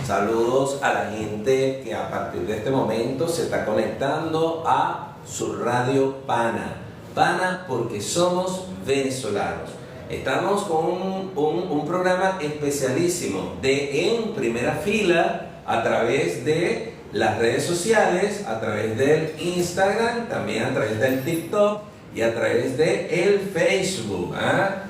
Saludos a la gente que a partir de este momento se está conectando a su radio Pana. Pana porque somos venezolanos. Estamos con un programa especialísimo de En Primera Fila a través de las redes sociales, a través del Instagram, también a través del TikTok y a través de el Facebook.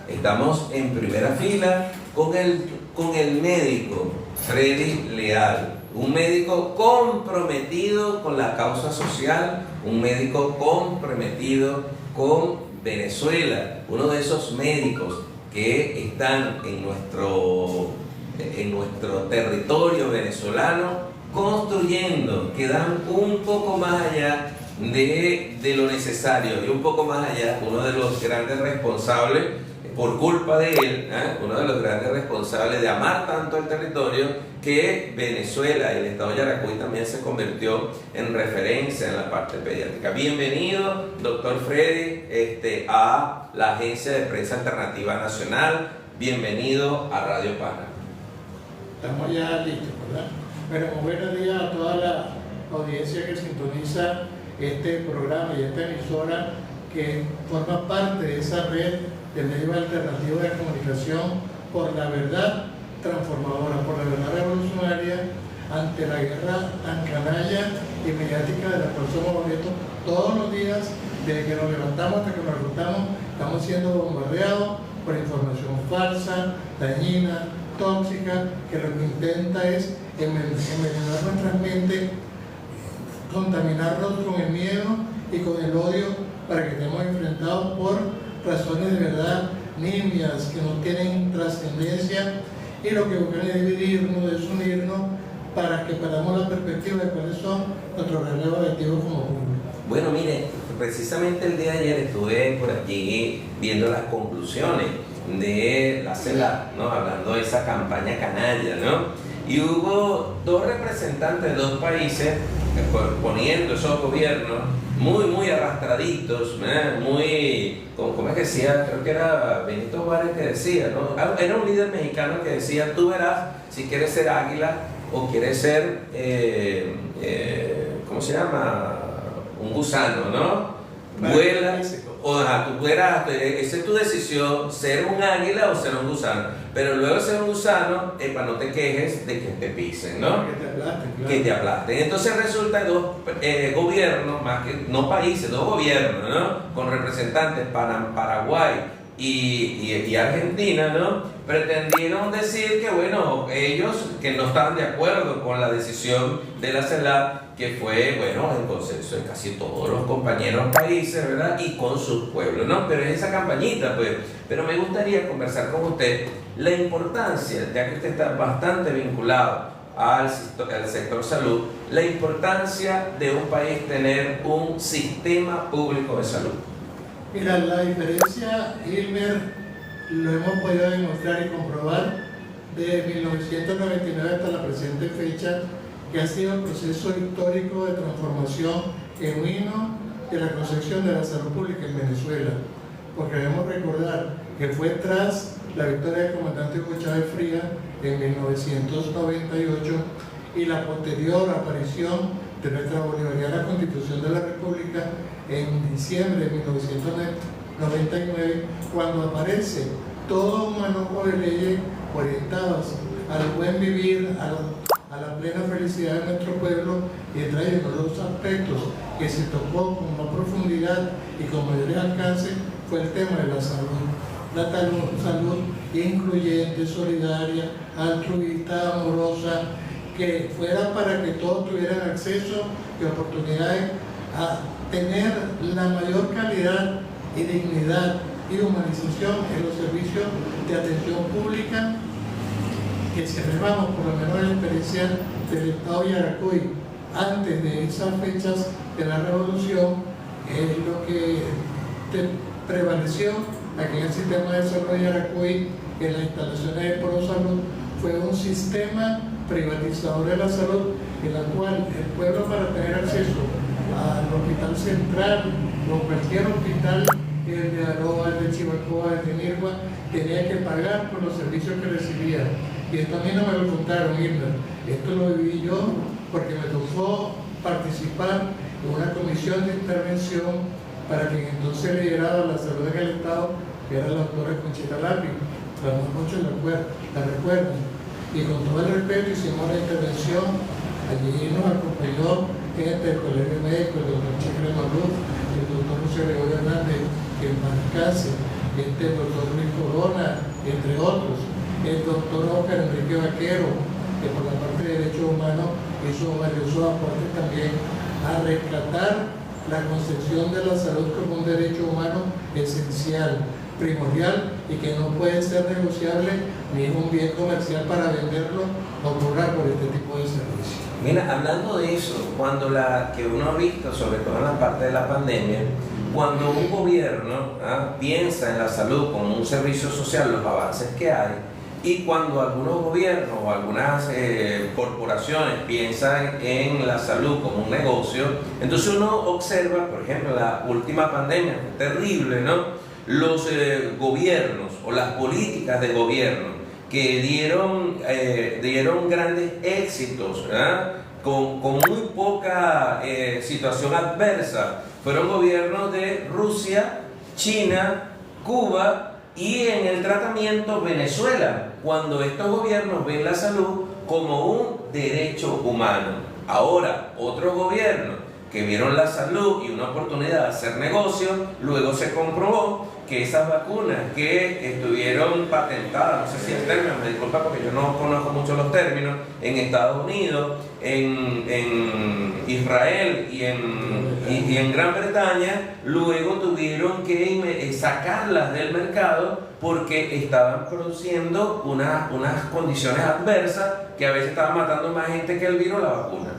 Estamos en primera fila con el médico Freddy Leal, un médico comprometido con la causa social, un médico comprometido con Venezuela, uno de esos médicos que están en nuestro territorio venezolano construyendo, que dan un poco más allá de lo necesario y un poco más allá. Uno de los grandes responsables, por culpa de él, uno de los grandes responsables de amar tanto el territorio, que Venezuela y el estado de Yaracuy también se convirtió en referencia en la parte pediátrica. Bienvenido, doctor Freddy, a la Agencia de Prensa Alternativa Nacional. Bienvenido a Radio Pana. Estamos ya listos, ¿verdad? Bueno, buenos días a toda la audiencia que sintoniza este programa y esta emisora que forma parte de esa red de medios alternativos de comunicación por la verdad transformadora, por la verdad revolucionaria ante la guerra tan canalla y mediática de la cual somos objeto todos los días, desde que nos levantamos hasta que nos acostamos. Estamos siendo bombardeados por información falsa, dañina, tóxica, que lo que intenta es envenenar nuestras mentes, contaminarnos con el miedo y con el odio para que estemos enfrentados por razones de verdad nimias que no tienen trascendencia, y lo que buscan es dividirnos, desunirnos, para que perdamos la perspectiva de cuáles son nuestros reales objetivos como público. Bueno, mire, precisamente el día de ayer estuve por allí viendo las conclusiones de la CELAC, ¿no? Hablando de esa campaña canalla, ¿no? Y hubo dos representantes de dos países poniendo esos gobiernos muy arrastraditos, muy, ¿cómo es que decía? Creo que era Benito Juárez que decía, ¿no? Era un líder mexicano que decía: tú verás si quieres ser águila o quieres ser, ¿cómo se llama? Un gusano, ¿no? Vuela, tú verás, esa es tu decisión, ser un águila o ser un gusano. Pero luego ser un gusano, no te quejes de que te pisen, ¿no? Que te aplasten, claro. Que te aplasten. Entonces resulta dos gobiernos, más que no países, dos gobiernos, ¿no? Con representantes Paraguay y Argentina, ¿no? Pretendieron decir que, bueno, ellos que no estaban de acuerdo con la decisión de la CELAC, que fue, bueno, el consenso de casi todos los compañeros países, ¿verdad? Y con sus pueblos, ¿no? Pero es esa campañita, pues. Pero me gustaría conversar con usted la importancia, ya que usted está bastante vinculado al sector salud, la importancia de un país tener un sistema público de salud. Mira, la diferencia, Gilmer, lo hemos podido demostrar y comprobar de 1999 hasta la presente fecha, que ha sido el proceso histórico de transformación genuino de la concepción de la salud pública en Venezuela. Porque debemos recordar que fue tras la victoria del comandante Hugo Chávez Frías en 1998 y la posterior aparición de nuestra bolivariana Constitución de la República en diciembre de 1999, cuando aparece todo un manojo de leyes orientadas al buen vivir, a la plena felicidad de nuestro pueblo, y entre ellos los aspectos que se tocó con más profundidad y con mayor alcance fue el tema de la salud. La salud incluyente, solidaria, altruista, amorosa, que fuera para que todos tuvieran acceso y oportunidades a tener la mayor calidad y dignidad y humanización en los servicios de atención pública que, si remamos por lo menos la experiencia del estado de Yaracuy antes de esas fechas de la revolución, es lo que prevaleció aquí en el sistema de salud de Yaracuy, en las instalaciones de ProSalud, fue un sistema privatizador de la salud, en la cual el pueblo, para tener acceso al hospital central o cualquier hospital, el de Aroa, el de Chivacoa, el de Nirgua, tenía que pagar por los servicios que recibía. Y Y esto a mí no me lo contaron, Hilmer. Esto lo viví yo porque me tocó participar en una comisión de intervención para quien entonces lideraba la salud en el Estado, que era la doctora Conchita Lápiz. Muchos la recuerdan. Y con todo el respeto hicimos la intervención. Allí nos acompañó gente del Colegio Médico, el doctor Chicre Maluf, el doctor José Gregorio Hernández, que en paz descanse, el doctor Luis Corona, entre otros, el doctor Oscar Enrique Vaquero, que por la parte de derechos humanos hizo valiosos aportes también a rescatar la concepción de la salud como un derecho humano esencial, primordial y que no puede ser negociable ni es un bien comercial para venderlo o cobrar por este tipo de servicios. Mira, hablando de eso, que uno ha visto, sobre todo en la parte de la pandemia, cuando un gobierno piensa en la salud como un servicio social, los avances que hay, y cuando algunos gobiernos o algunas corporaciones piensan en la salud como un negocio, entonces uno observa, por ejemplo, la última pandemia, fue terrible, ¿no? Los gobiernos o las políticas de gobierno que dieron grandes éxitos, con muy poca situación adversa, fueron gobiernos de Rusia, China, Cuba y en el tratamiento Venezuela, cuando estos gobiernos ven la salud como un derecho humano. Ahora, otros gobiernos que vieron la salud y una oportunidad de hacer negocio, luego se comprobó que esas vacunas que estuvieron patentadas, no sé si el término, me disculpa porque yo no conozco mucho los términos, en Estados Unidos, en Israel y en Gran Bretaña, luego tuvieron que sacarlas del mercado porque estaban produciendo unas condiciones adversas que a veces estaban matando más gente que el virus la vacuna.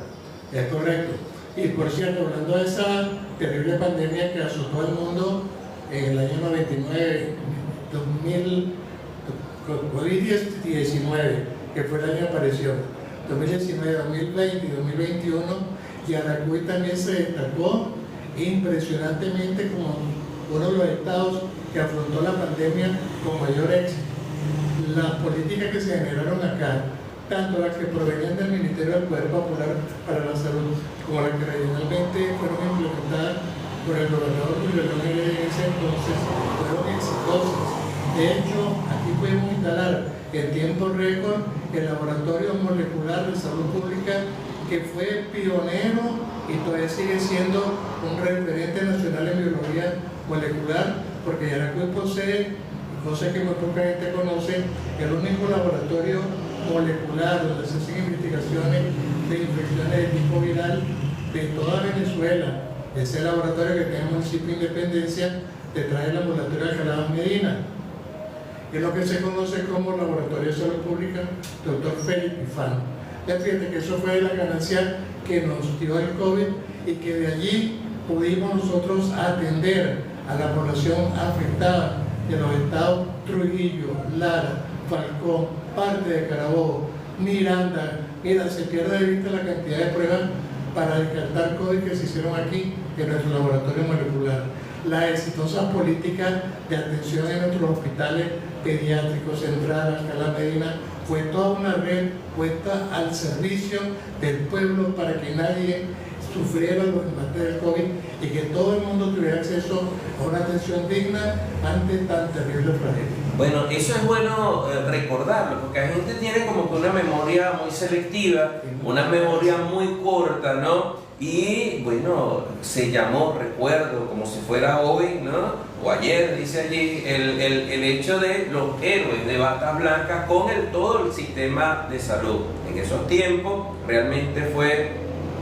Es correcto. Y por cierto, hablando de esa terrible pandemia que azotó al mundo en el año 99, 2019, que fue el año que apareció, 2019, 2020 y 2021, Yaracuy también se destacó impresionantemente como uno de los estados que afrontó la pandemia con mayor éxito. Las políticas que se generaron acá, tanto las que provenían del Ministerio del Poder Popular para la Salud, como las que regionalmente fueron implementadas por el gobernador Julio León Heredia en ese entonces, fueron exitosas. De hecho, aquí pudimos instalar en tiempo récord el laboratorio molecular de salud pública que fue pionero y todavía sigue siendo un referente nacional en biología molecular, porque Yaracuy posee, cosa que muy poca gente conoce, el único laboratorio molecular donde se hacen investigaciones de infecciones de tipo viral de toda Venezuela. Ese laboratorio que tiene el municipio de Independencia detrás del ambulatorio de Alcalá Medina, es lo que se conoce como Laboratorio de Salud Pública Dr. Felipe Ifán. Ya fíjate que eso fue la ganancia que nos dio el COVID y que de allí pudimos nosotros atender a la población afectada de los estados Trujillo, Lara, Falcón, parte de Carabobo, Miranda. Mira, se pierde de vista la cantidad de pruebas para descartar COVID que se hicieron aquí en nuestro laboratorio molecular. La exitosa política de atención en nuestros hospitales pediátricos, Central, Alcalá Medina, fue toda una red puesta al servicio del pueblo para que nadie sufriera los embates del COVID y que todo el mundo tuviera acceso a una atención digna ante tan terrible tragedia. Bueno, eso es bueno recordarlo, porque la gente tiene como que una memoria muy selectiva, una memoria muy corta, ¿no? Y bueno, se llamó, recuerdo, como si fuera hoy, ¿no? O ayer, dice allí, el hecho de los héroes de batas blancas con todo el sistema de salud. En esos tiempos realmente fue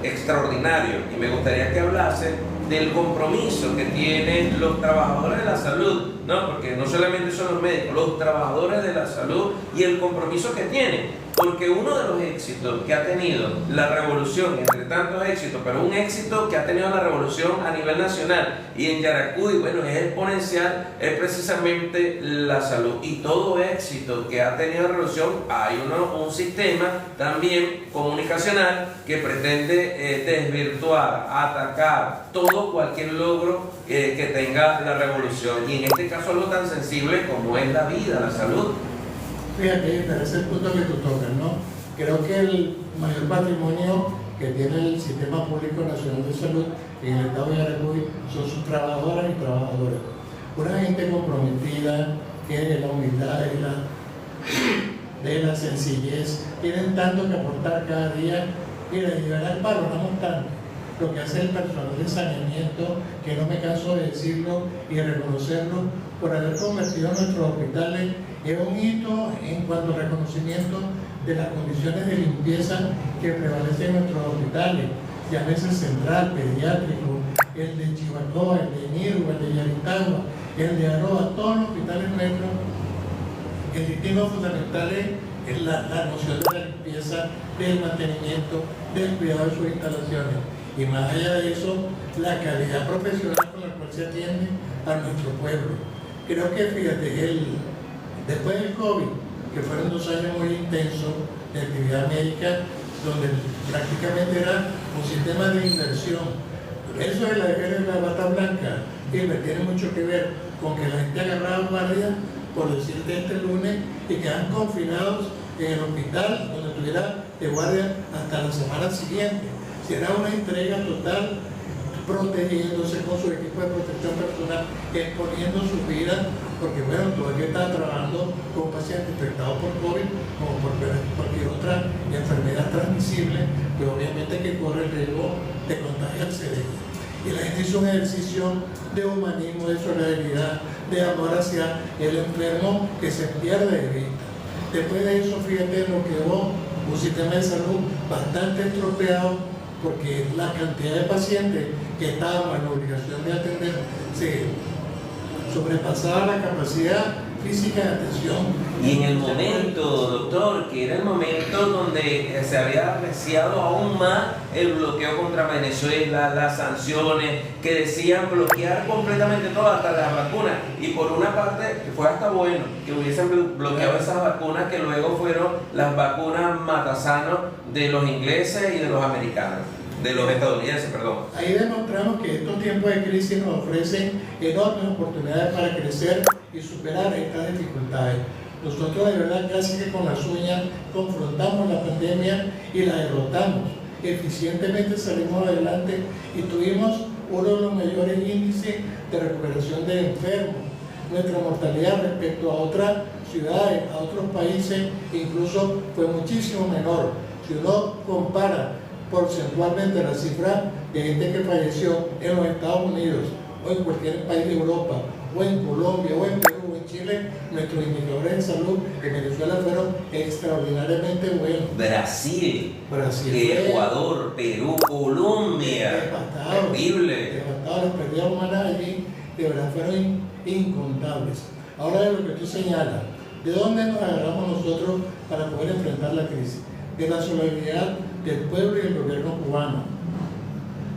extraordinario y me gustaría que hablase del compromiso que tienen los trabajadores de la salud, ¿no? Porque no solamente son los médicos, los trabajadores de la salud y el compromiso que tienen. Porque uno de los éxitos que ha tenido la revolución, entre tantos éxitos, pero un éxito que ha tenido la revolución a nivel nacional y en Yaracuy, bueno, es exponencial, es precisamente la salud. Y todo éxito que ha tenido la revolución, hay un sistema también comunicacional que pretende desvirtuar, atacar cualquier logro que tenga la revolución. Y en este caso algo tan sensible como es la vida, la salud. Fíjate, pero ese es el punto que tú tocas, ¿no? Creo que el mayor patrimonio que tiene el Sistema Público Nacional de Salud en el estado de Yaracuy son sus trabajadoras y trabajadores. Una gente comprometida, que de la humildad, de la sencillez, tienen tanto que aportar cada día. Mira, y de verdad valoramos tanto lo que hace el personal de saneamiento, que no me canso de decirlo y de reconocerlo, por haber convertido nuestros hospitales en un hito en cuanto al reconocimiento de las condiciones de limpieza que prevalecen en nuestros hospitales, llámese el central, pediátrico, el de Chihuahua, el de Nirgua, el de Yaritagua, el de Aroa, todos los hospitales nuestros. El distingo fundamental es la noción de la limpieza, del mantenimiento, del cuidado de sus instalaciones. Y más allá de eso, la calidad profesional con la cual se atiende a nuestro pueblo. Creo que, fíjate, después del COVID, que fueron 2 años muy intensos de actividad médica, donde prácticamente era un sistema de inversión. Eso de la bata blanca, tiene mucho que ver con que la gente agarraba guardia, por decir de este lunes, y quedan confinados en el hospital, donde estuviera de guardia hasta la semana siguiente. Si era una entrega total, protegiéndose con su equipo de protección personal, exponiendo su vida, porque bueno, todavía estaba trabajando con pacientes infectados por COVID, como por cualquier otra enfermedad transmisible, que obviamente que corre el riesgo de contagiarse de ella. Y la gente hizo un ejercicio de humanismo, de solidaridad, de amor hacia el enfermo que se pierde de vista. Después de eso, fíjate, nos quedó un sistema de salud bastante estropeado, porque la cantidad de pacientes que estábamos en la obligación de atender se sobrepasaba la capacidad física de atención. Y en el momento, doctor, que era el momento donde se había apreciado aún más el bloqueo contra Venezuela, las sanciones, que decían bloquear completamente todo, hasta las vacunas. Y por una parte, fue hasta bueno que hubiesen bloqueado esas vacunas, que luego fueron las vacunas matasanos de los ingleses y de los americanos. De los estadounidenses, perdón. Ahí demostramos que estos tiempos de crisis nos ofrecen enormes oportunidades para crecer y superar estas dificultades. Nosotros de verdad casi que con las uñas confrontamos la pandemia y la derrotamos. Eficientemente salimos adelante y tuvimos uno de los mayores índices de recuperación de enfermos. Nuestra mortalidad respecto a otras ciudades, a otros países, incluso fue muchísimo menor. Si uno compara porcentualmente la cifra de gente que falleció en los Estados Unidos o en cualquier país de Europa o en Colombia o en Perú o en Chile, nuestros indicadores de salud en Venezuela fueron extraordinariamente buenos. Brasil, Ecuador, Perú, Colombia, terrible. Devastados, las pérdidas humanas allí de verdad fueron incontables. Ahora de lo que tú señalas, ¿de dónde nos agarramos nosotros para poder enfrentar la crisis? De la solidaridad del pueblo y del gobierno cubano,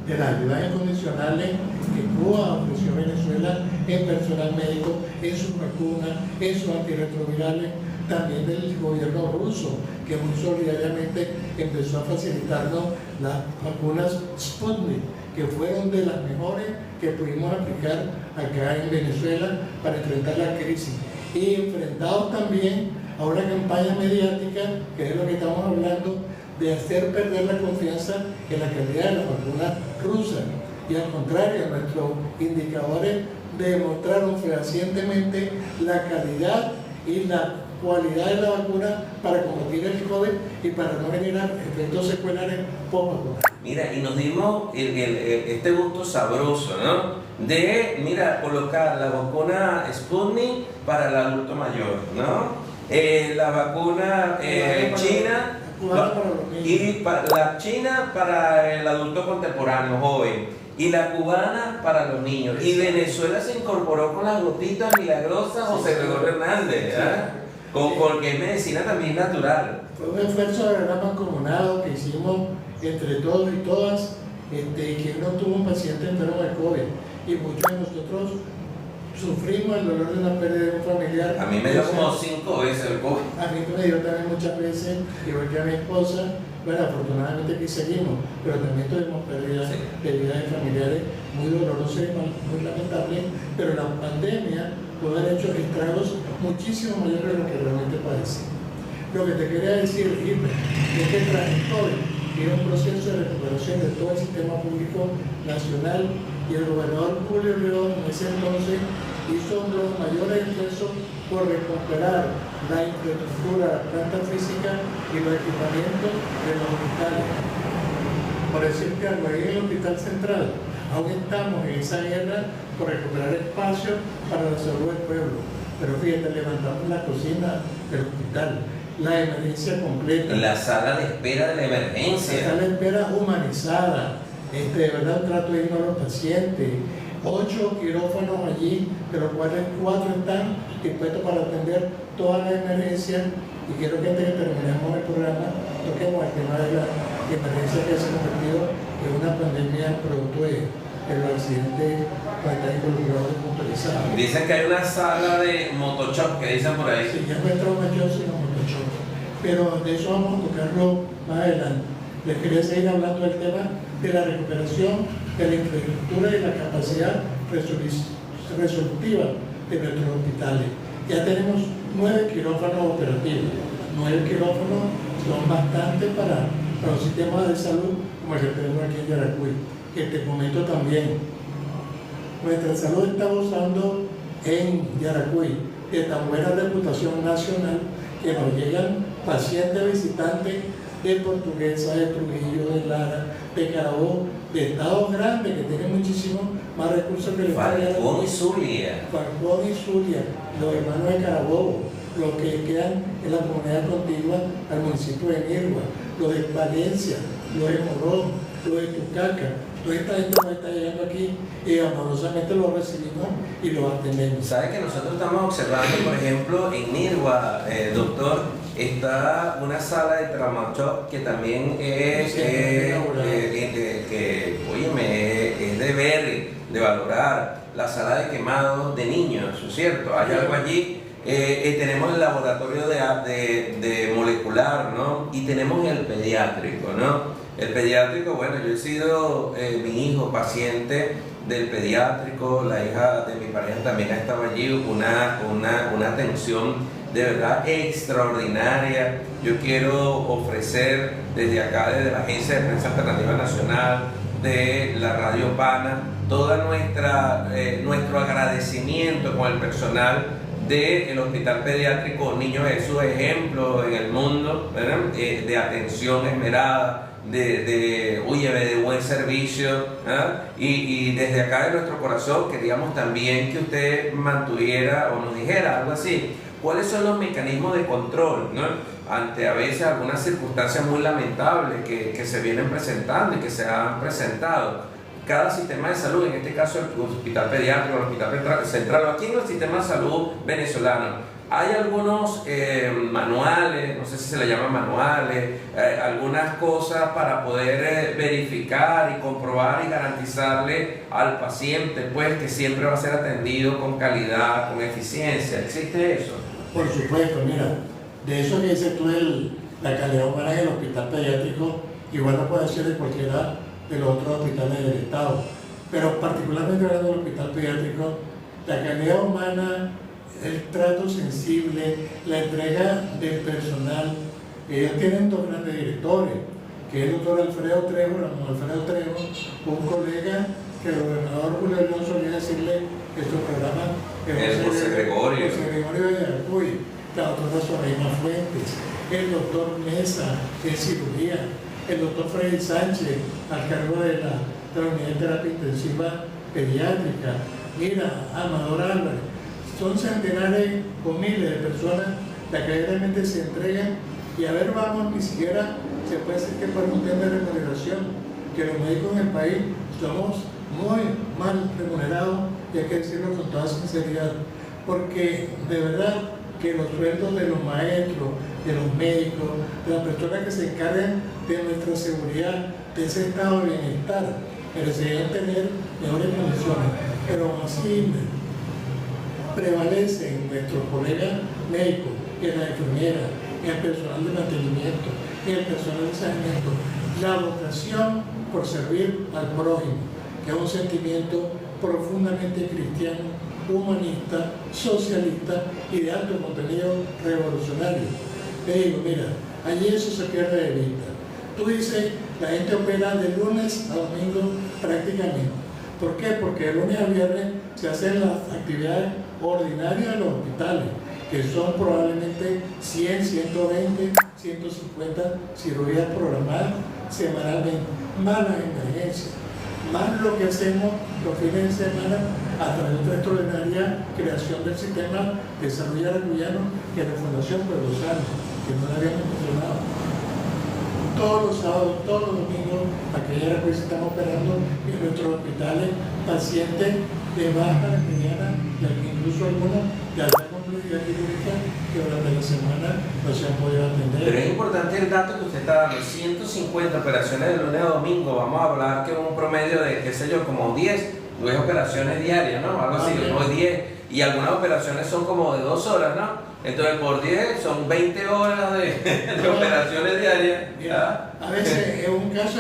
de las ayudas incondicionales que Cuba ofreció a Venezuela en personal médico, en sus vacunas, en sus antirretrovirales, también del gobierno ruso, que muy solidariamente empezó a facilitarnos las vacunas Sputnik, que fueron de las mejores que pudimos aplicar acá en Venezuela para enfrentar la crisis. Y enfrentados también a una campaña mediática, que es lo que estamos hablando, de hacer perder la confianza en la calidad de las vacunas rusas. Y al contrario, nuestros indicadores demostraron fehacientemente la calidad y la cualidad de la vacuna para combatir el COVID y para no generar efectos secundarios poco a poco. Mira, y nos dimos este gusto sabroso, ¿no? De, mira, colocar la vacuna Sputnik para el adulto mayor, ¿no? La vacuna china y la china para el adulto contemporáneo, joven, y la cubana para los niños. Y Venezuela se incorporó con las gotitas milagrosas José Gregorio Hernández, porque es medicina también natural. Fue un esfuerzo de verdad mancomunado que hicimos entre todos y todas, que no tuvo un paciente enfermo de COVID. Y muchos de nosotros sufrimos el dolor de la pérdida de un familiar. A mí me dio como 5 veces el COVID. A mí me dio también muchas veces, igual que a mi esposa. Bueno, afortunadamente aquí seguimos, pero también tuvimos pérdidas de vida de familiares muy dolorosas y muy lamentables, pero la pandemia pudo haber hecho estragos muchísimo mayor de lo que realmente padecimos. Lo que te quería decir, Gilbert, es que trayectoria tiene un proceso de recuperación de todo el sistema público nacional y el gobernador Julio León en ese entonces hizo los mayores esfuerzos por recuperar la infraestructura, la planta física y los equipamientos de los hospitales. Por decirte algo, ahí en el Hospital Central aún estamos en esa guerra por recuperar espacio para la salud del pueblo. Pero fíjate, levantamos la cocina del hospital, la emergencia completa. La sala de espera de la emergencia. La sala de espera humanizada, de verdad un trato digno a los pacientes. 8 quirófanos allí, de los cuales 4 están dispuestos para atender todas las emergencias. Y quiero que antes de que terminemos el programa, toquemos el tema de la emergencia que se ha convertido en una pandemia producto de los accidentes que están involucrados y puntualizados. Dicen que hay una sala de motoshop, que dicen por ahí. Sí, ya no es traumachoc, sino motoshop. Pero de eso vamos a tocarlo más adelante. Les quería seguir hablando del tema de la recuperación de la infraestructura y la capacidad resolutiva de nuestros hospitales. Ya tenemos 9 quirófanos operativos. 9 quirófanos son bastantes para los sistemas de salud como el que tenemos aquí en Yaracuy. Que te comento también, nuestra salud está gozando en Yaracuy de tan buena reputación nacional que nos llegan pacientes visitantes de Portuguesa, de Trujillo, de Lara, de Carabobo, de estados grandes que tienen muchísimo más recursos que el estado de Falcón y Zulia. Falcón y Zulia, los hermanos de Carabobo, los que quedan en la comunidad contigua al municipio de Nirgua, los de Valencia, los de Morón, los de Tucaca. Toda esta gente nos está llegando aquí y amorosamente los recibimos y los atendemos. ¿Sabe que nosotros estamos observando, por ejemplo, en Nirgua, doctor, está una sala de traumachoc que también es, es de ver, de valorar, la sala de quemados de niños, ¿cierto? Hay algo allí. Tenemos el laboratorio de molecular, ¿no? Y tenemos el pediátrico, ¿no? El pediátrico, bueno, yo he sido, mi hijo, paciente del pediátrico, la hija de mi pareja también ha estado allí, una atención de verdad extraordinaria. Yo quiero ofrecer desde acá, desde la Agencia de Prensa Alternativa Nacional, de la Radio Pana, toda nuestro agradecimiento con el personal del Hospital Pediátrico Niño Jesús, ejemplo en el mundo, ¿verdad? De atención esmerada, de buen servicio, ¿verdad? Y desde acá de nuestro corazón queríamos también que usted mantuviera o nos dijera algo así. ¿Cuáles son los mecanismos de control, ¿no? Ante a veces algunas circunstancias muy lamentables que se vienen presentando y que se han presentado? Cada sistema de salud, en este caso el Hospital Pediátrico, el Hospital Central, aquí en el sistema de salud venezolano, hay algunos manuales, no sé si se le llaman manuales, algunas cosas para poder verificar y comprobar y garantizarle al paciente pues que siempre va a ser atendido con calidad, con eficiencia. ¿Existe eso? Por supuesto, mira, de eso que dices tú, la calidad humana en el Hospital Pediátrico, igual no puede ser de cualquiera de los otros hospitales del Estado, pero particularmente hablando del Hospital Pediátrico, la calidad humana, el trato sensible, la entrega del personal. Ellos tienen 2 grandes directores, que es el doctor Alfredo Trejo, Ramón Alfredo Trejo, un colega que el gobernador Julio León solía decirle que su programa es José Gregorio de Yaracuy, la doctora Soreina Fuentes, el doctor Mesa en cirugía, el doctor Freddy Sánchez al cargo de la unidad de terapia intensiva pediátrica, mira, Amador Álvarez. Son centenares o miles de personas las que realmente se entregan y a ver, vamos, ni siquiera se puede decir que por un tema de remuneración, que los médicos en el país somos muy mal remunerados y hay que decirlo con toda sinceridad, porque de verdad que los sueldos de los maestros, de los médicos, de las personas que se encargan de nuestra seguridad, de ese estado de bienestar, merecerían tener mejores condiciones, pero aún así prevalecen nuestros colegas médicos, en la enfermera, en el personal de mantenimiento, en el personal de saneamiento, la vocación por servir al prójimo, que es un sentimiento profundamente cristiano humanista, socialista y de alto contenido revolucionario. Le digo, mira, allí eso se pierde de vista. Tú dices, la gente opera de lunes a domingo prácticamente. ¿Por qué? Porque de lunes a viernes se hacen las actividades ordinarias de los hospitales, que son probablemente 100, 120, 150 cirugías programadas semanalmente, más las emergencias, más lo que hacemos los fines de semana a través de la extraordinaria creación del sistema de salud yaracuyano que la Fundación Pueblo Sano, que no la habíamos mencionado. Todos los sábados, todos los domingos, aquí en Yaracuy se están operando en nuestros hospitales pacientes de baja, mediana, incluso algunos de alta complejidad quirúrgica que durante la semana no se han podido atender. Pero es importante el dato que usted está dando, 150 operaciones de lunes a domingo, vamos a hablar que un promedio de, qué sé yo, como 10 operaciones diarias, ¿no? Algo así, no 10, y algunas operaciones son como de 2 horas, ¿no? Entonces por 10 son 20 horas de operaciones diarias. Mira, a veces en un caso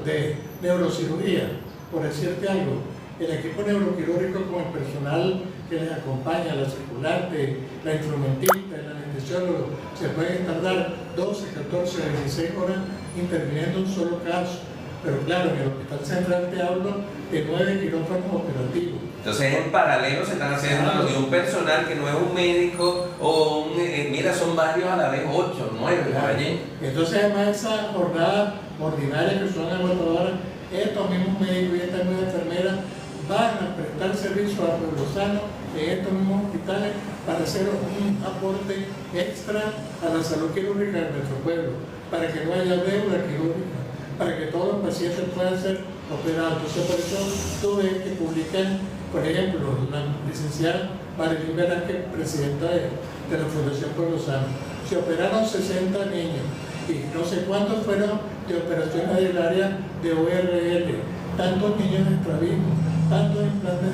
de neurocirugía, por decirte algo, el equipo neuroquirúrgico con el personal que les acompaña, la circulante, la instrumentista, el anestesiólogo, se pueden tardar 12, 14, 16 horas interviniendo un solo caso. Pero claro, en el Hospital Central te hablo de 9 quirófanos operativos. Entonces en paralelo se están haciendo de un personal que no es un médico o un, mira, son varios a la vez, 8, 9 por allí. Entonces además esa jornada ordinaria que son agotadoras, estos mismos médicos y estas mismas enfermeras van a prestar servicio a Pueblo Sano en estos mismos hospitales para hacer un aporte extra a la salud quirúrgica de nuestro pueblo, para que no haya deuda quirúrgica, para que todos los pacientes puedan ser operados. Entonces por eso tú ves que publican, por ejemplo, la licenciada Marilyn Velázquez, presidenta de la Fundación Pueblo Sano, se operaron 60 niños y no sé cuántos fueron de operaciones del área de ORL, tantos niños de estrabismo, tantos implantes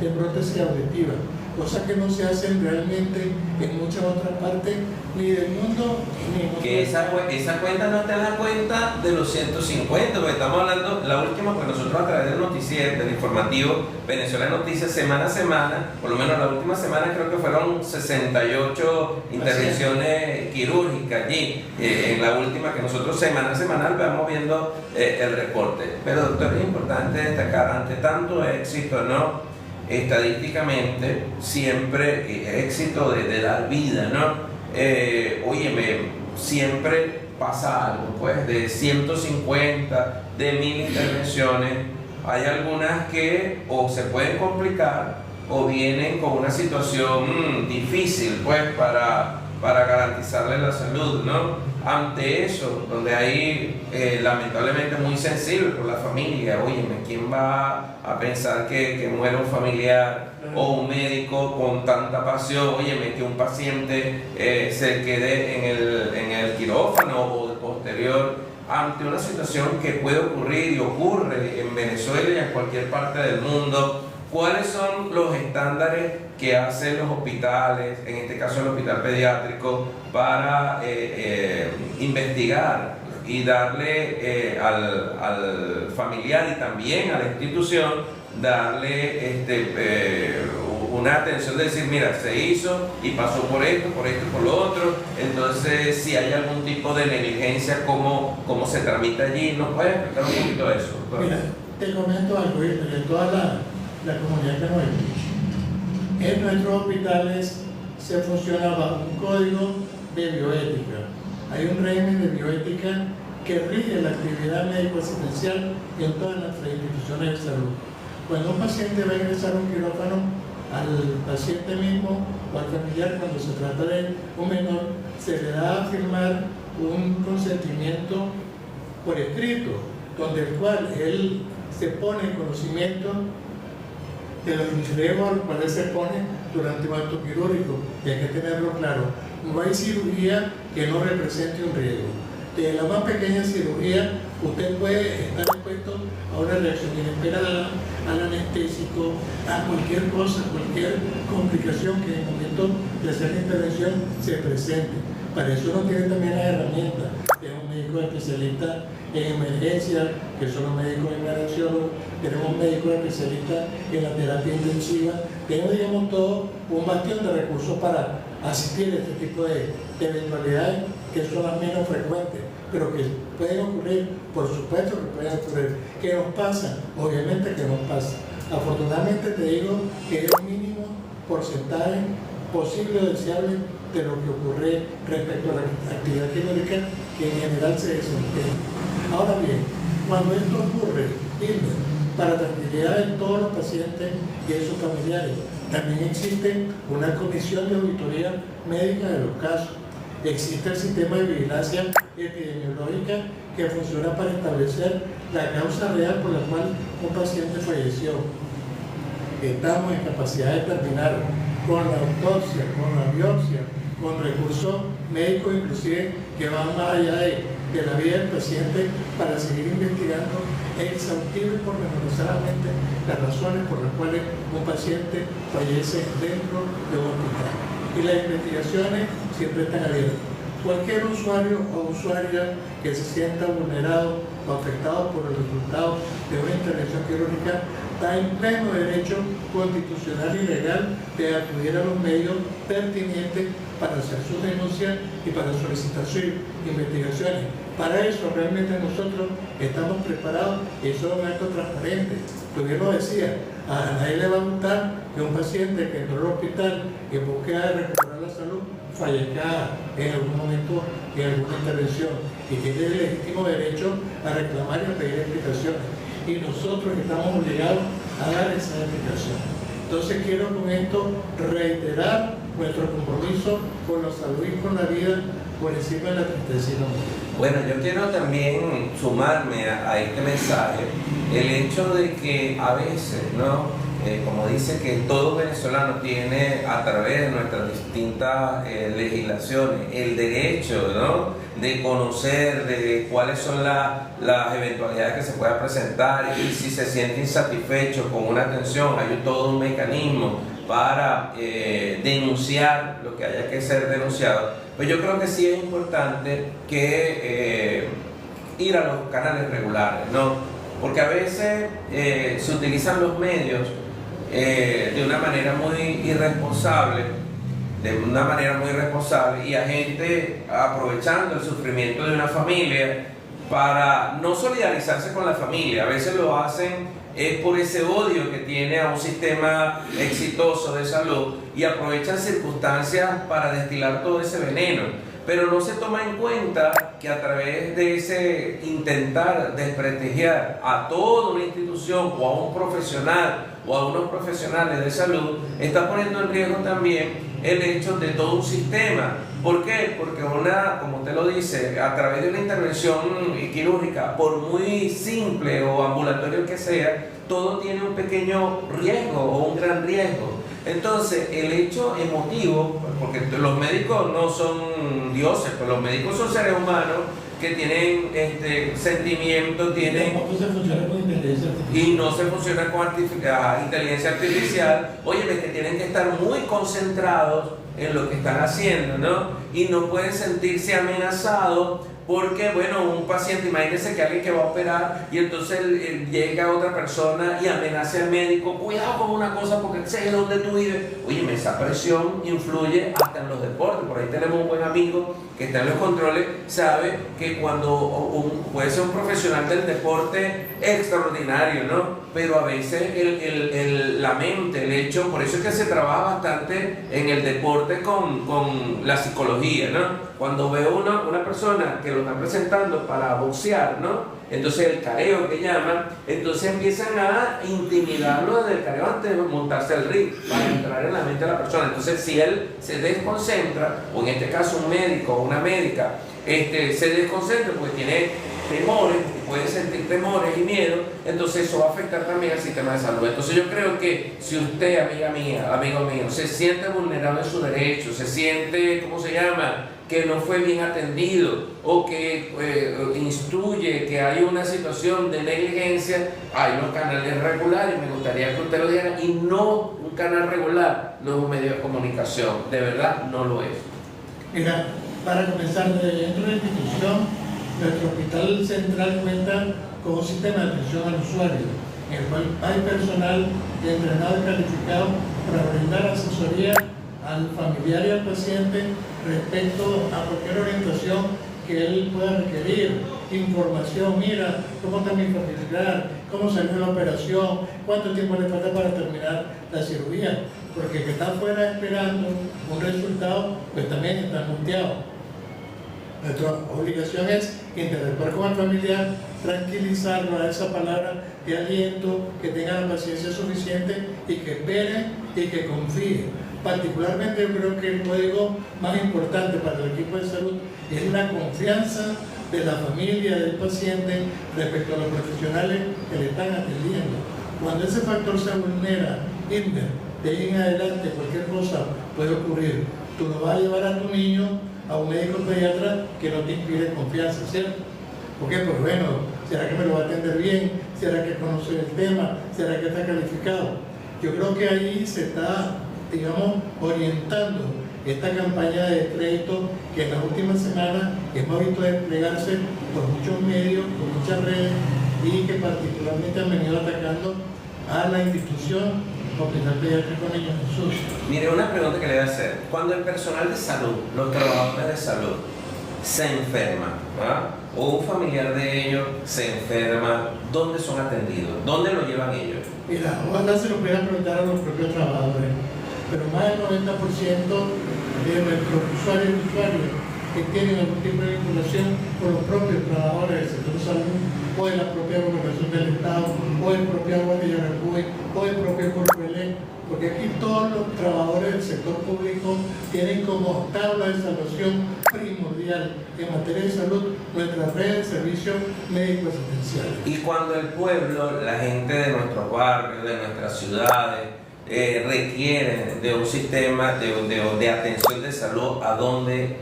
de prótesis auditiva, cosas que no se hacen realmente en muchas otras partes ni del mundo ni en que esa cuenta no está en la cuenta de los 150, porque estamos hablando, la última, pues nosotros a través del noticiero, del informativo Venezuela Noticias, semana a semana, por lo menos la última semana creo que fueron 68 intervenciones quirúrgicas allí, en la última que nosotros semana a semana vamos viendo el reporte. Pero doctor, es importante destacar, ante tanto éxito, ¿no? Estadísticamente, siempre éxito de dar vida, ¿no? Óyeme, siempre pasa algo, pues, de 150, de 1000 intervenciones, hay algunas que o se pueden complicar o vienen con una situación difícil, pues, para garantizarle la salud, ¿no? Ante eso, donde hay lamentablemente muy sensible por la familia, óyeme, ¿quién va a pensar que muere un familiar o un médico con tanta pasión? Óyeme, que un paciente se quede en el quirófano o de posterior, ante una situación que puede ocurrir y ocurre en Venezuela y en cualquier parte del mundo. ¿Cuáles son los estándares que hacen los hospitales, en este caso el hospital pediátrico, para investigar y darle al familiar y también a la institución, darle una atención de decir, mira, se hizo y pasó por esto y por lo otro? Entonces, si hay algún tipo de negligencia, ¿cómo se tramita allí? ¿Nos puedes explicar un poquito de eso? Mira, te comento algo, de toda la comunidad que nos escucha. En nuestros hospitales se funciona bajo un código de bioética. Hay un régimen de bioética que rige la actividad médico-asistencial en todas nuestras instituciones de salud. Cuando un paciente va a ingresar a un quirófano, al paciente mismo o al familiar, cuando se trata de un menor, se le da a firmar un consentimiento por escrito, donde el cual él se pone en conocimiento de los riesgos a los cuales se pone durante un acto quirúrgico, y hay que tenerlo claro. No hay cirugía que no represente un riesgo. De la más pequeña cirugía, usted puede estar expuesto a una reacción inesperada, al anestésico, a cualquier cosa, cualquier complicación que en el momento de hacer la intervención se presente. Para eso uno tiene también las herramientas, es un médico especialista en emergencia, que son los médicos emergenciólogos, tenemos médicos especialistas en la terapia intensiva, tenemos, digamos, todo un bastión de recursos para asistir a este tipo de eventualidades que son las menos frecuentes, pero que pueden ocurrir, por supuesto que pueden ocurrir. ¿Qué nos pasa? Obviamente que nos pasa. Afortunadamente te digo que es el mínimo porcentaje posible o deseable de lo que ocurre respecto a la actividad quirúrgica que en general se desempeña. Ahora bien, cuando esto ocurre, para tranquilidad de todos los pacientes y de sus familiares, también existe una comisión de auditoría médica de los casos. Existe el sistema de vigilancia epidemiológica que funciona para establecer la causa real por la cual un paciente falleció. Estamos en capacidad de determinar con la autopsia, con la biopsia, con recursos médicos inclusive que van más allá de la vida del paciente para seguir investigando exhaustivo y pormenorizadamente las razones por las cuales un paciente fallece dentro de un hospital. Y las investigaciones siempre están abiertas. Cualquier usuario o usuaria que se sienta vulnerado o afectado por el resultado de una intervención quirúrgica está en pleno derecho constitucional y legal de acudir a los medios pertinentes para hacer sus denuncias y para solicitar sus investigaciones. Para eso realmente nosotros estamos preparados y eso es un acto transparente. Tú bien lo decías, a nadie le va a gustar que un paciente que entró al hospital en búsqueda de recuperar la salud fallezca en algún momento en alguna intervención y tiene el legítimo derecho a reclamar y a pedir explicaciones. Y nosotros estamos obligados a dar esa explicación. Entonces quiero con esto reiterar nuestro compromiso con la salud y con la vida por encima de la tristeza y la muerte. Bueno, yo quiero también sumarme a este mensaje, el hecho de que a veces, ¿no? Como dice que todo venezolano tiene a través de nuestras distintas legislaciones el derecho, ¿no?, de conocer de cuáles son las eventualidades que se puedan presentar y si se siente insatisfecho con una atención, hay todo un mecanismo para denunciar lo que haya que ser denunciado. Pues yo creo que sí es importante que ir a los canales regulares, ¿no? Porque a veces se utilizan los medios de una manera muy irresponsable, y a gente aprovechando el sufrimiento de una familia para no solidarizarse con la familia. A veces lo hacen por ese odio que tiene a un sistema exitoso de salud y aprovechan circunstancias para destilar todo ese veneno. Pero no se toma en cuenta que a través de ese intentar desprestigiar a toda una institución o a un profesional o a unos profesionales de salud, está poniendo en riesgo también el hecho de todo un sistema. ¿Por qué? Porque como usted lo dice, a través de una intervención quirúrgica, por muy simple o ambulatorio que sea, todo tiene un pequeño riesgo o un gran riesgo. Entonces, el hecho emotivo, porque los médicos no son dioses, pero los médicos son seres humanos que tienen sentimientos, tienen... No se funciona con inteligencia artificial. Y no se funciona con inteligencia artificial. Óyeme, que tienen que estar muy concentrados en lo que están haciendo, ¿no? Y no pueden sentirse amenazados porque, bueno, un paciente, imagínense que alguien que va a operar y entonces llega otra persona y amenaza al médico, cuidado con una cosa porque sé dónde tú vives. Oye, esa presión influye hasta en los deportes. Por ahí tenemos un buen amigo que está en los controles, sabe que cuando puede ser un profesional del deporte extraordinario, ¿no? Pero a veces la mente, el hecho, por eso es que se trabaja bastante en el deporte con la psicología, ¿no? Cuando veo una persona que lo están presentando para boxear, ¿no? Entonces el careo que llaman, entonces empiezan a intimidarlo desde el careo antes de montarse al ring, para entrar en la mente de la persona. Entonces si él se desconcentra, o en este caso un médico o una médica, se desconcentra porque tiene temores, puede sentir temores y miedo, entonces eso va a afectar también al sistema de salud. Entonces yo creo que si usted, amiga mía, amigo mío, se siente vulnerado en sus derechos, se siente, ¿cómo se llama?, que no fue bien atendido o que instruye que hay una situación de negligencia, hay los canales regulares, me gustaría que usted lo dijera, y no un canal regular, no es un medio de comunicación, de verdad no lo es. Mira, para comenzar, dentro de la institución Nuestro hospital central cuenta con un sistema de atención al usuario, en el cual hay personal entrenado y calificado para brindar asesoría al familiar y al paciente respecto a cualquier orientación que él pueda requerir, información, mira, cómo está mi familiar, cómo salió la operación, cuánto tiempo le falta para terminar la cirugía, porque el que está afuera esperando un resultado, pues también está angustiado. Nuestra obligación es interactuar con el familiar, tranquilizarlo, a esa palabra de aliento, que tenga la paciencia suficiente y que espere y que confíe. Particularmente yo creo que el código más importante para el equipo de salud es la confianza de la familia, del paciente, respecto a los profesionales que le están atendiendo. Cuando ese factor se vulnera, de ahí en adelante cualquier cosa puede ocurrir. Tú no vas a llevar a tu niño a un médico pediatra que no te inspire confianza, ¿cierto? ¿Por qué? Pues bueno, ¿será que me lo va a atender bien? ¿Será que conoce el tema? ¿Será que está calificado? Yo creo que ahí se está, digamos, orientando esta campaña de crédito que en las últimas semanas hemos visto desplegarse por muchos medios, por muchas redes y que particularmente han venido atacando a la institución Hospital Pediátrico Niño Jesús. Mire, una pregunta que le voy a hacer. Cuando el personal de salud, los trabajadores de salud, se enferma, o un familiar de ellos se enferma, ¿dónde son atendidos? ¿Dónde lo llevan ellos? Mira, ojalá se lo puedan preguntar a los propios trabajadores, pero más del 90% de nuestros usuarios que tienen algún tipo de vinculación con los propios trabajadores del sector salud, o de la propia gobernación del Estado, o del propio Agua de Yaracuy, o del propio Corpoelec, porque aquí todos los trabajadores del sector público tienen como tabla de salvación primordial en materia de salud nuestra red de servicios médicos asistenciales. Y cuando el pueblo, la gente de nuestros barrios, de nuestras ciudades, requieren de un sistema de atención de salud, ¿a dónde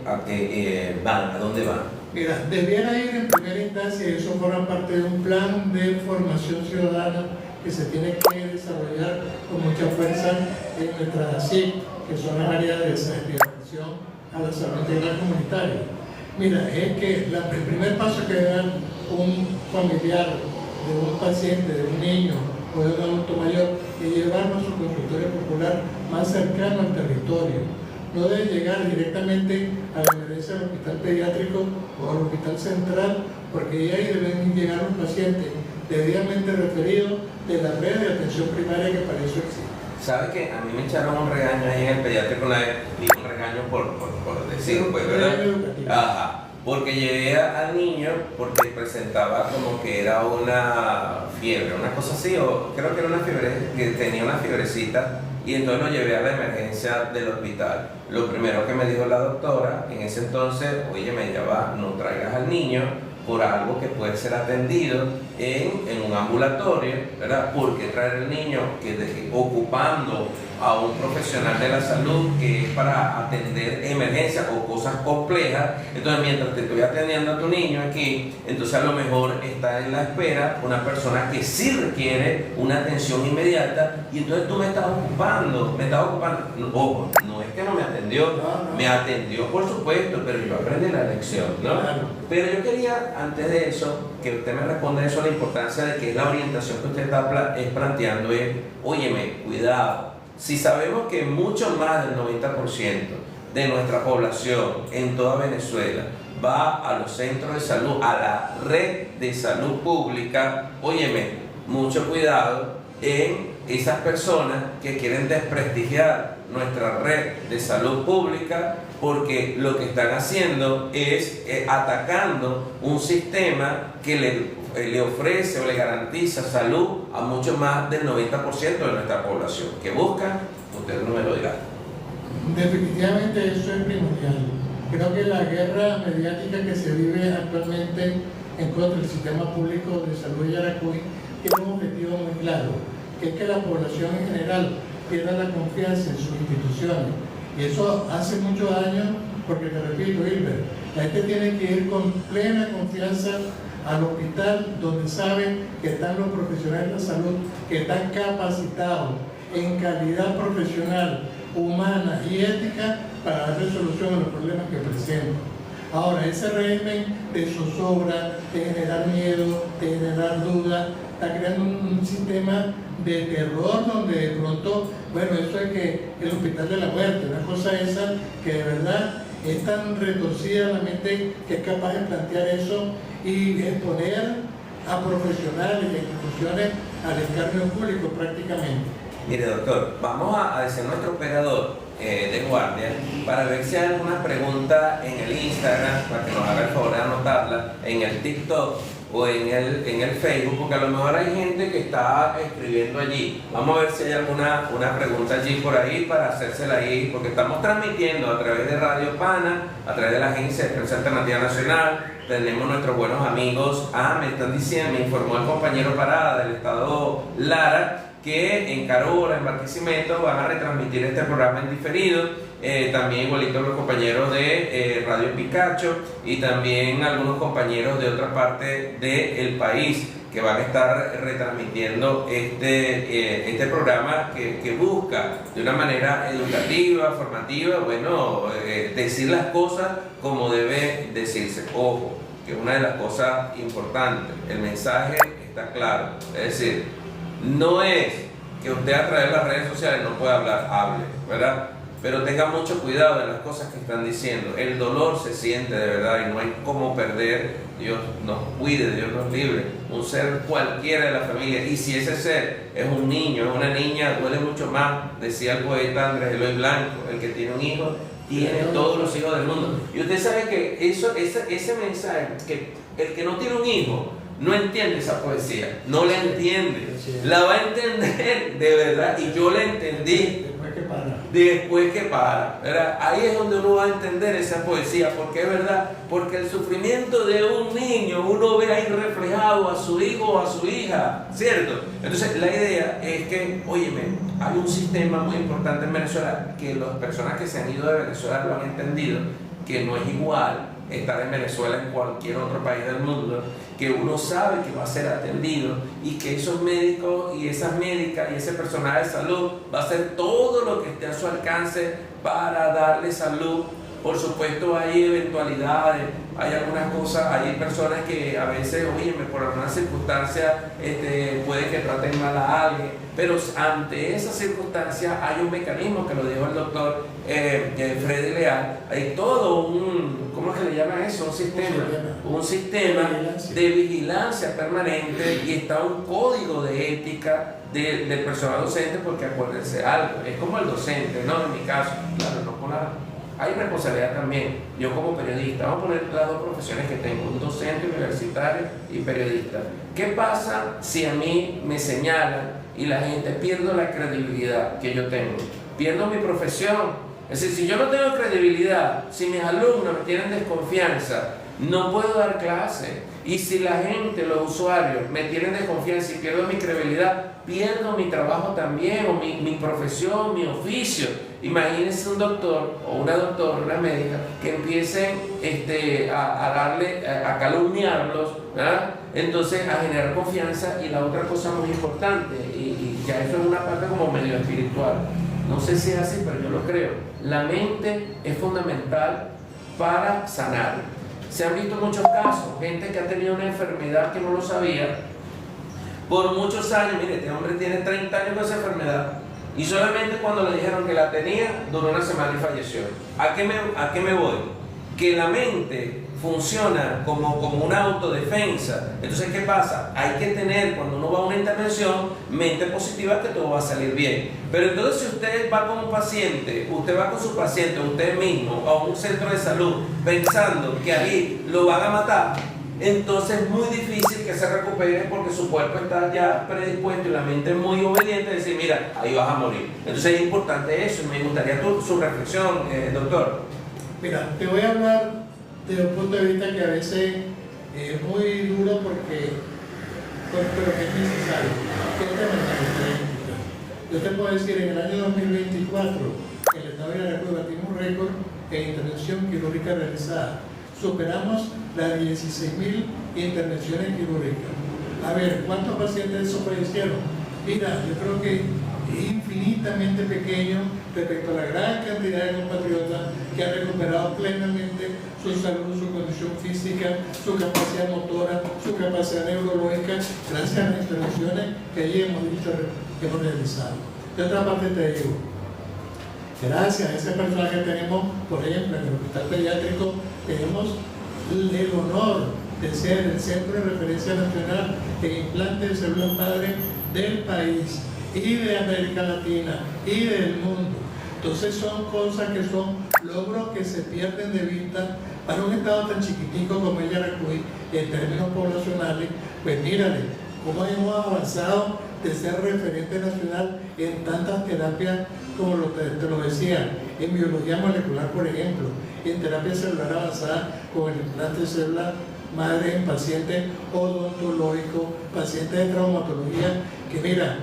van? ¿A dónde van? Mira, debiera ir en primera instancia, y eso forma parte de un plan de formación ciudadana que se tiene que desarrollar con mucha fuerza en nuestras ASIC, que son las áreas de sensibilización a la salud integral comunitaria. Mira, es que el primer paso que da un familiar de un paciente, de un niño o de un adulto mayor, es llevarlo a su consultorio popular más cercano al territorio. No debe llegar directamente a la emergencia del hospital pediátrico o al hospital central, porque ahí deben llegar los pacientes debidamente referidos de la red de atención primaria que para eso existe. ¿Sabes qué? A mí me echaron un regaño ahí en el pediátrico una vez, y un regaño por decir, pues, ¿verdad? Ajá. Porque llevé al niño porque presentaba como que era una fiebre, una cosa así, o creo que era una fiebre, que tenía una fiebrecita, y entonces lo llevé a la emergencia del hospital. Lo primero que me dijo la doctora en ese entonces, oye, ya va, no traigas al niño por algo que puede ser atendido en un ambulatorio, ¿verdad? Porque traer al niño ocupando a un profesional de la salud que es para atender emergencias o cosas complejas. Entonces, mientras te estoy atendiendo a tu niño aquí, entonces a lo mejor está en la espera una persona que sí requiere una atención inmediata, y entonces tú me estás ocupando. Ojo, no es que no me atendió, me atendió por supuesto, pero yo aprendí la lección, ¿no? Pero yo quería, antes de eso, que usted me responda eso, la importancia de que la orientación que usted está planteando es, óyeme, cuidado. Si sabemos que mucho más del 90% de nuestra población en toda Venezuela va a los centros de salud, a la red de salud pública, óyeme, mucho cuidado en esas personas que quieren desprestigiar nuestra red de salud pública, porque lo que están haciendo es atacando un sistema que le ofrece o le garantiza salud a mucho más del 90% de nuestra población. ¿Qué buscan? Usted no me lo dirá. Definitivamente eso es primordial. Creo que la guerra mediática que se vive actualmente en contra del sistema público de salud de Yaracuy tiene un objetivo muy claro, que es que la población en general pierda la confianza en sus instituciones. Y eso hace muchos años, porque te repito, Hilbert, la gente tiene que ir con plena confianza al hospital donde saben que están los profesionales de la salud, que están capacitados en calidad profesional, humana y ética para dar solución a los problemas que presentan. Ahora, ese régimen de zozobra, de generar miedo, de generar duda, está creando un sistema de terror donde de pronto, bueno, eso es que el hospital de la muerte, una cosa esa que de verdad es tan retorcida la mente que es capaz de plantear eso y exponer a profesionales y instituciones al escarnio público prácticamente. Mire, doctor, vamos a decir nuestro operador de guardia para ver si hay alguna pregunta en el Instagram, para que nos haga el favor de anotarla, en el TikTok o en el Facebook, porque a lo mejor hay gente que está escribiendo allí. Vamos a ver si hay una pregunta allí por ahí para hacérsela ahí, porque estamos transmitiendo a través de Radio Pana, a través de la Agencia de Prensa Alternativa Nacional. Tenemos nuestros buenos amigos, me están diciendo, me informó el compañero Parada del estado Lara, que en Carola, en Barquisimeto, van a retransmitir este programa en diferido. También igualito los compañeros de Radio Picacho y también algunos compañeros de otra parte del país que van a estar retransmitiendo este programa que busca de una manera educativa, formativa, bueno, decir las cosas como debe decirse. Ojo, que es una de las cosas importantes, el mensaje está claro, es decir, no es que usted a través de las redes sociales no pueda hablar, hable, ¿verdad? Pero tenga mucho cuidado de las cosas que están diciendo. El dolor se siente de verdad y no hay cómo perder. Dios nos cuide, Dios nos libre. Un ser cualquiera de la familia. Y si ese ser es un niño, es una niña, duele mucho más. Decía el poeta Andrés Eloy Blanco, el que tiene un hijo, tiene todos los hijos del mundo. Y usted sabe que ese mensaje, que el que no tiene un hijo, no entiende esa poesía, no la entiende, la va a entender de verdad, y yo la entendí después que para, ¿verdad? Ahí es donde uno va a entender esa poesía, porque es verdad, porque el sufrimiento de un niño uno ve ahí reflejado a su hijo o a su hija, ¿cierto? Entonces la idea es que, óyeme, hay un sistema muy importante en Venezuela, que las personas que se han ido de Venezuela lo han entendido, que no es igual estar en Venezuela en cualquier otro país del mundo, que uno sabe que va a ser atendido y que esos médicos y esas médicas y ese personal de salud va a hacer todo lo que esté a su alcance para darle salud. Por supuesto hay eventualidades, hay algunas cosas, hay personas que a veces, oye, por alguna circunstancia puede que traten mal a alguien, pero ante esa circunstancia hay un mecanismo, que lo dijo el doctor Freddy Leal, hay todo ¿cómo es que le llaman eso? Un sistema de vigilancia permanente, y está un código de ética del personal docente, porque acuérdense algo, es como el docente, ¿no? En mi caso, claro, no con la... Hay responsabilidad también, yo como periodista, vamos a poner las dos profesiones que tengo, un docente universitario y periodista. ¿Qué pasa si a mí me señalan y la gente pierdo la credibilidad que yo tengo? Pierdo mi profesión. Es decir, si yo no tengo credibilidad, si mis alumnos me tienen desconfianza, no puedo dar clase. Y si la gente, los usuarios, me tienen desconfianza y pierdo mi credibilidad, pierdo mi trabajo también, o mi profesión, mi oficio. Imagínense un doctor o una doctora, una médica, que empiecen a calumniarlos, ¿verdad? Entonces a generar confianza. Y la otra cosa muy importante, y ya eso es una parte como medio espiritual, no sé si es así, pero yo lo creo, la mente es fundamental para sanar. Se han visto muchos casos, gente que ha tenido una enfermedad que no lo sabía por muchos años. Mire, este hombre tiene 30 años con esa enfermedad, y solamente cuando le dijeron que la tenía, duró una semana y falleció. ¿A qué me voy? Que la mente funciona como una autodefensa. Entonces, ¿qué pasa? Hay que tener, cuando uno va a una intervención, mente positiva, que todo va a salir bien. Pero entonces, si usted va con un paciente, usted va con su paciente, usted mismo, a un centro de salud, pensando que ahí lo van a matar, entonces es muy difícil que se recupere, porque su cuerpo está ya predispuesto y la mente muy obediente a decir, mira, ahí vas a morir. Entonces es importante eso, y me gustaría su reflexión, doctor. Mira, te voy a hablar desde un punto de vista que a veces es muy duro, pero que es necesario, que es de mentalidad. Yo te puedo decir, en el año 2024, el Estado de Aragua tiene un récord en intervención quirúrgica realizada. Superamos las 16.000 intervenciones quirúrgicas. A ver, ¿cuántos pacientes de eso fallecieron? Mira, yo creo que infinitamente pequeño respecto a la gran cantidad de compatriotas que han recuperado plenamente su salud, su condición física, su capacidad motora, su capacidad neurológica, gracias a las intervenciones que allí hemos dicho que hemos realizado. De otra parte te digo, gracias a ese personal que tenemos, por ejemplo, en el hospital pediátrico, tenemos el honor de ser el centro de referencia nacional en implantes de células madre del país y de América Latina y del mundo. Entonces son cosas que son logros que se pierden de vista para un estado tan chiquitico como el Yaracuy en términos poblacionales. Pues mírale cómo hemos avanzado de ser referente nacional en tantas terapias como te lo decía, en biología molecular, por ejemplo, en terapia celular avanzada con el implante de células madre en pacientes odontológicos, pacientes de traumatología, que mira,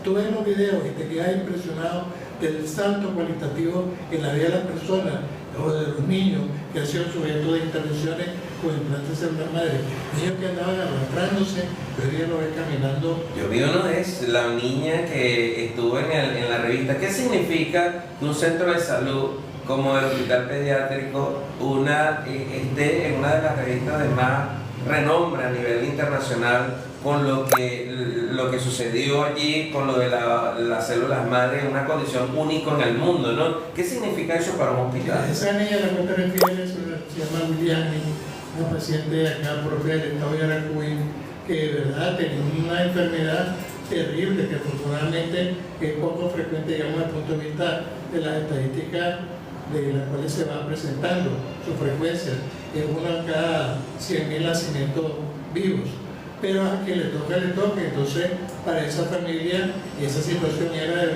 tú ves los videos y te quedas impresionado del salto cualitativo en la vida de las personas o de los niños que han sido sujetos de intervenciones con implantes de células madre. Niños que andaban arrastrándose, pero hoy día lo ven caminando. Yo vi una vez la niña que estuvo en la revista. ¿Qué significa que un centro de salud como el hospital pediátrico esté en una de las revistas de más renombre a nivel internacional con lo que sucedió allí, con lo de las células madre, una condición única en el mundo, ¿no? ¿Qué significa eso para un hospital? Esa niña a la cual te refieres se llama Williani, una paciente de acá propia del estado de Yaracuy, que de verdad tenía una enfermedad terrible, que afortunadamente es poco frecuente, digamos, desde el punto de vista de las estadísticas de las cuales se va presentando su frecuencia, es una cada 100.000 nacimientos vivos. Pero a quien le toca, entonces para esa familia y esa situación era de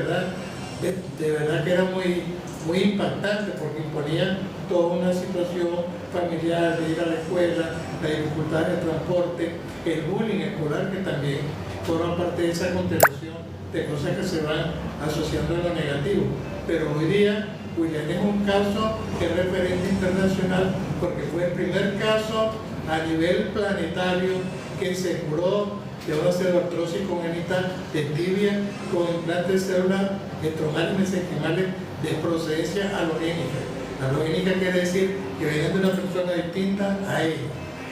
verdad que era muy impactante, porque imponía toda una situación familiar de ir a la escuela, la dificultad de transporte, el bullying escolar, que también forma parte de esa constelación de cosas que se van asociando a lo negativo. Pero hoy día William es un caso que es referente internacional porque fue el primer caso a nivel planetario que se curó de una pseudoartrosis congénita de tibia con implantes de células estromales mesenquimales de procedencia halogénica. Halogénica quiere decir que vienen de una persona distinta a ella.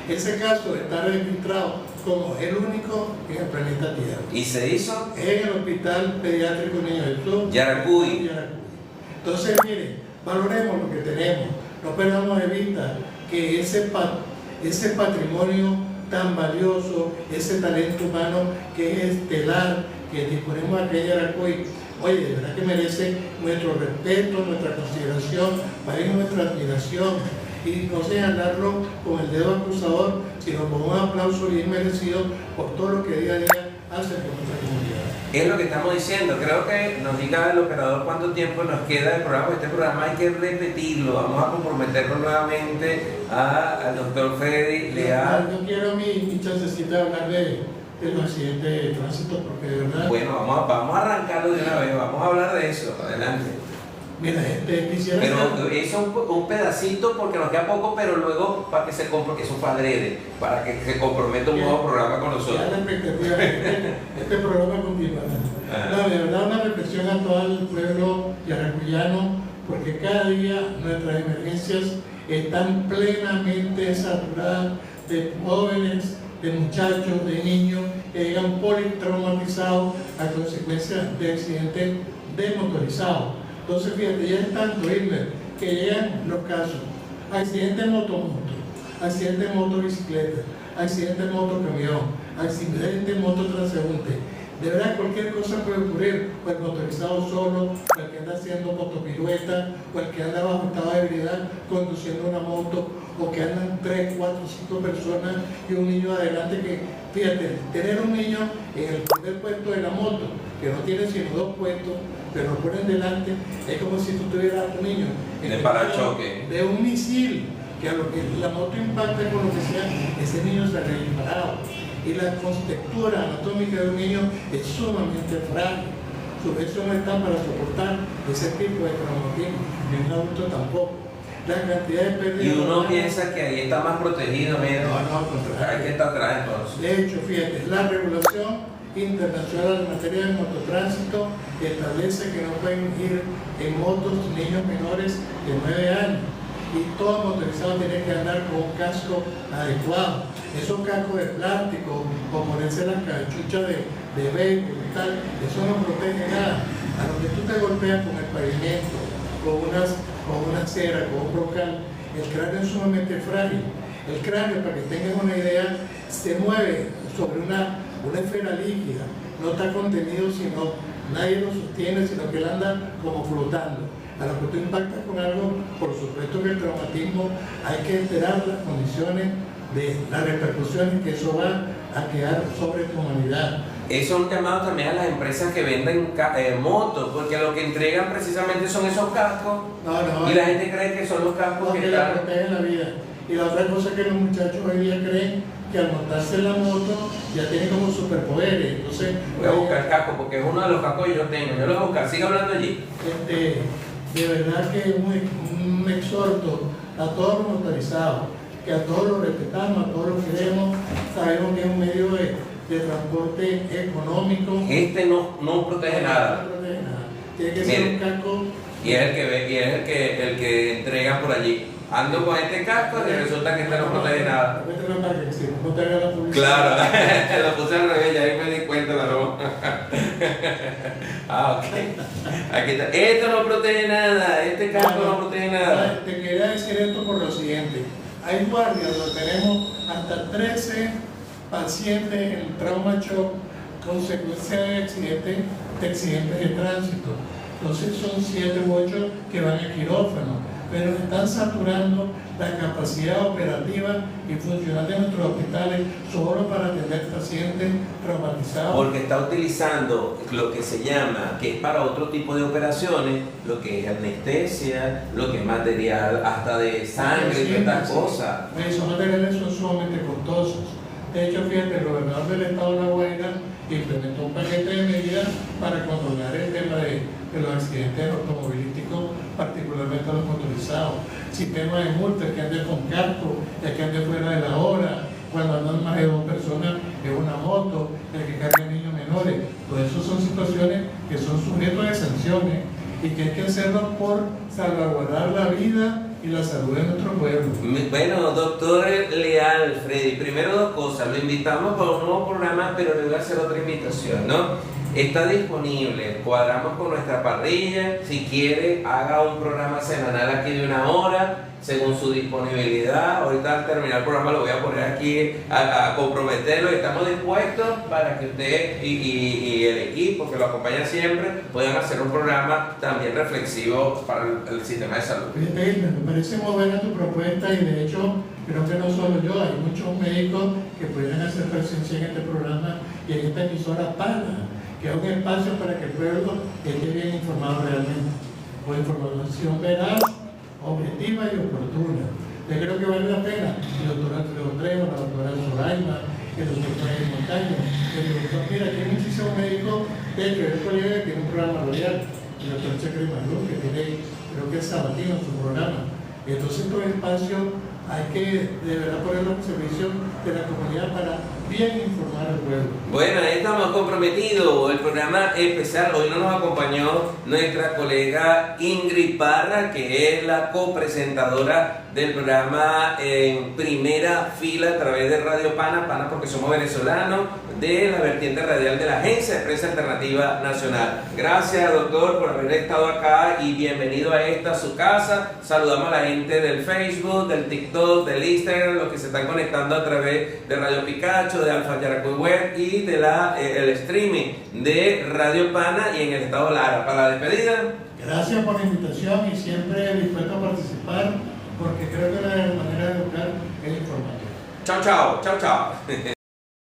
Ese caso está registrado como el único en el planeta Tierra. ¿Y se hizo? En el Hospital Pediátrico Niño Jesús, Yaracuy. Entonces, miren, valoremos lo que tenemos, no perdamos de vista que ese patrimonio tan valioso, ese talento humano que es estelar, que disponemos aquí en Yaracuy, oye, de verdad que merece nuestro respeto, nuestra consideración, para ir nuestra admiración, y no señalarlo con el dedo acusador, sino con un aplauso bien merecido por todo lo que día a día hace por nuestra comunidad. Es lo que estamos diciendo. Creo que nos diga el operador cuánto tiempo nos queda del programa. Este programa hay que repetirlo. Vamos a comprometerlo nuevamente al doctor Freddy Leal. Yo quiero mi chancecita de hablar de los accidentes de tránsito, porque de verdad... Bueno, vamos a arrancarlo de una vez. Vamos a hablar de eso. Adelante. Mira, quisiera... Pero eso es un pedacito porque nos queda poco, pero luego para que se compre, eso fue adrede, para que se comprometa un nuevo programa con nosotros. Ya la expectativa de este programa continuará. No, de verdad una reflexión a todo el pueblo yaracuyano, porque cada día nuestras emergencias están plenamente saturadas de jóvenes, de muchachos, de niños que llegan politraumatizados a consecuencia de accidentes desmotorizados. Entonces, fíjate, ya es tanto, Hilmer, que llegan los casos: accidentes moto-moto, accidentes moto-bicicleta, accidentes moto-camión, accidentes moto-transeúnte. De verdad, cualquier cosa puede ocurrir, o el motorizado solo, o el que anda haciendo motopirueta, o el que anda bajo estado de ebriedad conduciendo una moto, o que andan 3, 4, 5 personas y un niño adelante. Que, fíjate, tener un niño en el primer puesto de la moto, que no tiene sino 2 puestos, pero lo ponen delante, es como si tú tuvieras un niño en el parachoque de un misil, que a lo que la moto impacta con lo que sea, ese niño se ha disparado. Y la contextura anatómica de un niño es sumamente frágil. Sus huesos no están para soportar ese tipo de traumatismo, ni un adulto tampoco. La cantidad de pérdidas. Y uno piensa que ahí está más protegido, mira. No, al contrario. Hay que estar atrás entonces. De hecho, fíjate, la regulación Internacional en materia de mototránsito establece que no pueden ir en motos niños menores de 9 años y todo motorizado tiene que andar con un casco adecuado. Esos cascos de plástico o ponerse la cachucha de béisbol y tal, eso no protege nada. A lo que tú te golpeas con el pavimento, con una cera, con un brocal, el cráneo es sumamente frágil. El cráneo, para que tengas una idea, se mueve sobre una esfera líquida, no está contenido, sino nadie lo sostiene, sino que él anda como flotando. A lo que tú impactas con algo, por supuesto que el traumatismo hay que esperar las condiciones de las repercusiones que eso va a quedar sobre tu humanidad. Eso es un llamado también a las empresas que venden motos, porque lo que entregan precisamente son esos cascos. Y la gente cree que son los cascos que están... protegen la vida. Y la otra cosa que los muchachos hoy día creen que al montarse en la moto ya tienen como superpoderes. Entonces, voy a buscar el casco porque es uno de los cascos que yo tengo. Yo lo voy a buscar. Sigue hablando allí. De verdad que es un exhorto a todos los motorizados, que a todos los respetamos, a todos los queremos, sabemos que es un medio de transporte económico. No protege nada. No protege nada. Tiene que ser un casco. Y es el que entrega por allí. Ando con este casco y resulta que no protege nada. Claro, lo puse al revés, ya ahí me di cuenta la broma. Ok. Aquí está. Esto no protege nada, este casco no protege nada. Te quería decir esto por lo siguiente. Hay guardias donde tenemos hasta 13 pacientes en trauma shock consecuencia de accidentes de tránsito. Entonces son 7 u 8 que van a quirófano, pero están saturando la capacidad operativa y funcional de nuestros hospitales solo para atender pacientes traumatizados. Porque está utilizando lo que se llama, que es para otro tipo de operaciones, lo que es anestesia, lo que es material hasta de sangre y otras cosas. Esos materiales son sumamente costosos. De hecho, fíjate, el gobernador del estado de La Guaira implementó un paquete de medidas para controlar el tema de los accidentes automovilísticos, particularmente a los motorizados. Sistema de multas, que ande con casco, que ande fuera de la hora, cuando andan más de 2 personas en una moto, el que cargue niños menores. Todo eso son situaciones que son sujetos de sanciones y que hay que hacerlo por salvaguardar la vida y la salud de nuestro pueblo. Bueno, doctor Leal, Freddy, primero 2 cosas. Lo invitamos para un nuevo programa, pero le voy a hacer otra invitación, ¿no? Está disponible, cuadramos con nuestra parrilla. Si quiere, haga un programa semanal aquí de 1 hora, según su disponibilidad. Ahorita al terminar el programa lo voy a poner aquí a comprometerlo. Estamos dispuestos para que usted y el equipo que lo acompaña siempre puedan hacer un programa también reflexivo para el sistema de salud. Me parece muy buena tu propuesta y de hecho creo que no solo yo, hay muchos médicos que pudieran hacer presencia en este programa y en esta emisora PANA, que es un espacio para que el pueblo esté bien informado realmente, con información veraz, objetiva y oportuna. Yo creo que vale la pena. El doctor Alfredo Trejo, la doctora Zoraima, el doctor Freddy Montaño, el doctor, mira, aquí hay muchísimos médicos. De hecho, el colega que tiene un programa radial, el doctor Chacri Malú, que tiene, creo que es sabatino en su programa. Entonces, estos espacios hay que de verdad ponerlo al servicio de la comunidad para bien informar al pueblo. Bueno, ahí estamos comprometidos. El programa especial, hoy no nos acompañó nuestra colega Ingrid Parra, que es la copresentadora del programa en primera fila a través de Radio Pana, Pana porque somos venezolanos, de la vertiente radial de la Agencia de Prensa Alternativa Nacional. Gracias, doctor, por haber estado acá y bienvenido a esta su casa. Saludamos a la gente del Facebook, del TikTok, del Instagram, los que se están conectando a través de Radio Picacho, de Alfa Yaracuy Web y de el streaming de Radio Pana y en el estado Lara. Para la despedida. Gracias por la invitación y siempre dispuesto a participar porque creo que la manera de educar es informar. Chao, chao, chao, chao.